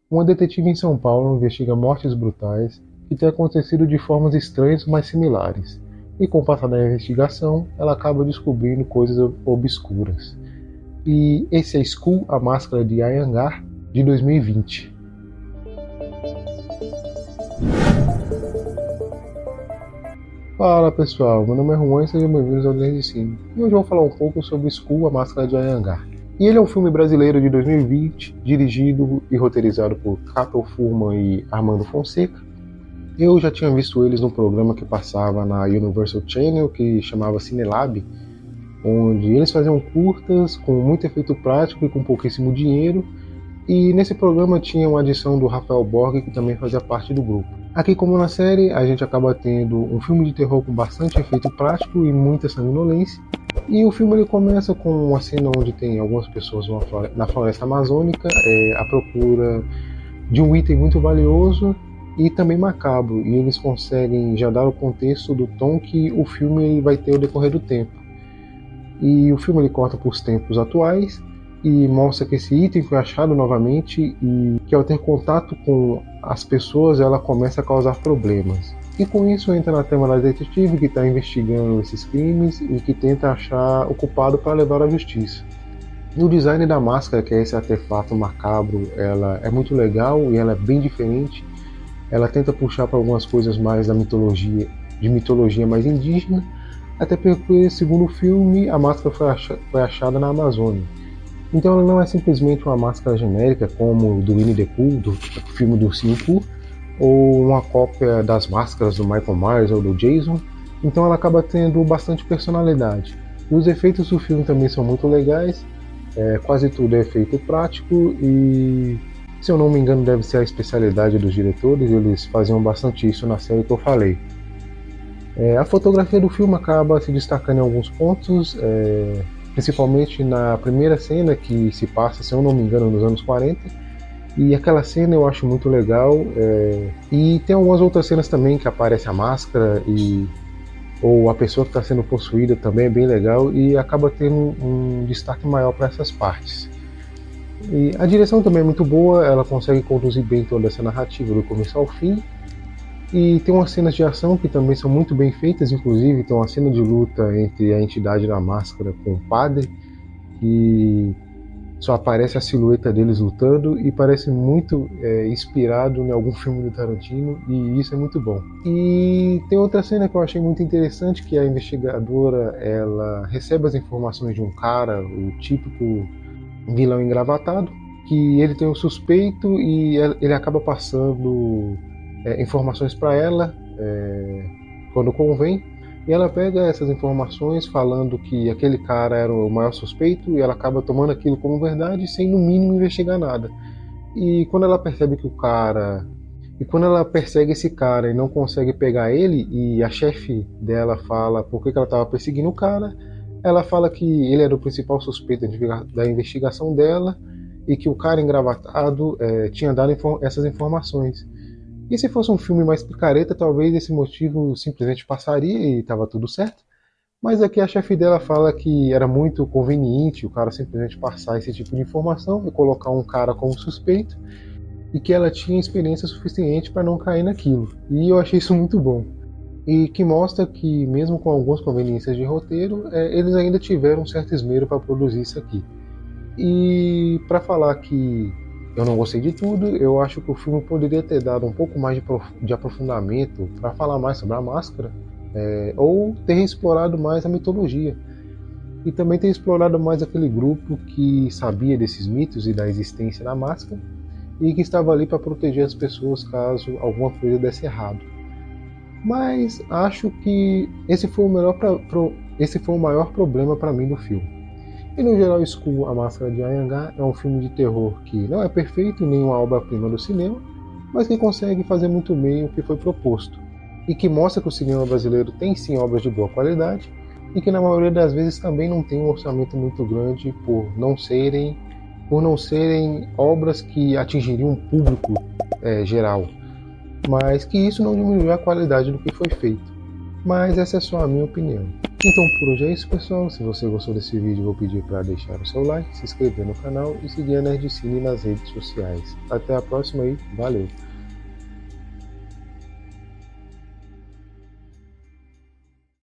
Uma detetive em São Paulo investiga mortes brutais que têm acontecido de formas estranhas, mas similares. E com o passar da investigação, ela acaba descobrindo coisas obscuras. E esse é Skull, a Máscara de Iyengar, de 2020. Fala pessoal, meu nome é Juan e sejam bem-vindos ao Nerd de Cine. E hoje eu vou falar um pouco sobre Skull, a Máscara de Iyengar. E ele é um filme brasileiro de 2020, dirigido e roteirizado por Capel Furman e Armando Fonseca. Eu já tinha visto eles num programa que passava na Universal Channel, que chamava Cinelab, onde eles faziam curtas com muito efeito prático e com pouquíssimo dinheiro. E nesse programa tinha uma adição do Rafael Borg, que também fazia parte do grupo. Aqui, como na série, a gente acaba tendo um filme de terror com bastante efeito prático e muita sanguinolência. E o filme ele começa com uma cena onde tem algumas pessoas na floresta amazônica à procura de um item muito valioso e também macabro. E eles conseguem já dar o contexto do tom que o filme vai ter ao decorrer do tempo. E o filme ele corta para os tempos atuais e mostra que esse item foi achado novamente e que ao ter contato com as pessoas ela começa a causar problemas. E com isso entra na trama da detetive que está investigando esses crimes e que tenta achar o culpado para levar à justiça. E o design da máscara, que é esse artefato macabro, ela é muito legal e ela é bem diferente. Ela tenta puxar para algumas coisas mais da mitologia, de mitologia mais indígena, até porque, segundo o filme, a máscara foi achada na Amazônia. Então ela não é simplesmente uma máscara genérica como do Winnie the Pooh, do filme do Ursinho Pooh, ou uma cópia das máscaras do Michael Myers ou do Jason. Então ela acaba tendo bastante personalidade. E os efeitos do filme também são muito legais, quase tudo é efeito prático e, se eu não me engano, deve ser a especialidade dos diretores, eles faziam bastante isso na série que eu falei. A fotografia do filme acaba se destacando em alguns pontos, principalmente na primeira cena que se passa, se eu não me engano, nos anos 40. E aquela cena eu acho muito legal. E tem algumas outras cenas também que aparece a máscara ou a pessoa que está sendo possuída também é bem legal e acaba tendo um destaque maior para essas partes. E a direção também é muito boa, ela consegue conduzir bem toda essa narrativa do começo ao fim. E tem umas cenas de ação que também são muito bem feitas, inclusive tem uma cena de luta entre a entidade da máscara com o padre, que só aparece a silhueta deles lutando e parece muito inspirado em algum filme do Tarantino, e isso é muito bom. E tem outra cena que eu achei muito interessante, que a investigadora ela recebe as informações de um cara, o típico vilão engravatado, que ele tem um suspeito e ele acaba passando informações para ela quando convém, e ela pega essas informações falando que aquele cara era o maior suspeito e ela acaba tomando aquilo como verdade sem no mínimo investigar nada. E quando ela percebe que o cara e quando ela persegue esse cara e não consegue pegar ele, e a chefe dela fala por que ela estava perseguindo o cara, ela fala que ele era o principal suspeito da investigação dela e que o cara engravatado tinha dado essas informações. E se fosse um filme mais picareta, talvez esse motivo simplesmente passaria e estava tudo certo. Mas aqui a chefe dela fala que era muito conveniente o cara simplesmente passar esse tipo de informação e colocar um cara como suspeito, e que ela tinha experiência suficiente para não cair naquilo. E eu achei isso muito bom. E que mostra que, mesmo com algumas conveniências de roteiro, eles ainda tiveram um certo esmero para produzir isso aqui. E para falar que eu não gostei de tudo, eu acho que o filme poderia ter dado um pouco mais de aprofundamento para falar mais sobre a máscara, ou ter explorado mais a mitologia. E também ter explorado mais aquele grupo que sabia desses mitos e da existência da máscara e que estava ali para proteger as pessoas caso alguma coisa desse errado. Mas acho que esse foi o maior problema para mim do filme. E no geral, Skull, A Máscara de Iyengar é um filme de terror que não é perfeito, nem uma obra-prima do cinema, mas que consegue fazer muito bem o que foi proposto. E que mostra que o cinema brasileiro tem sim obras de boa qualidade, e que na maioria das vezes também não tem um orçamento muito grande por não serem obras que atingiriam um público geral. Mas que isso não diminui a qualidade do que foi feito. Mas essa é só a minha opinião. Então por hoje é isso, pessoal. Se você gostou desse vídeo, vou pedir para deixar o seu like, se inscrever no canal e seguir a Nerdcine nas redes sociais. Até a próxima e valeu!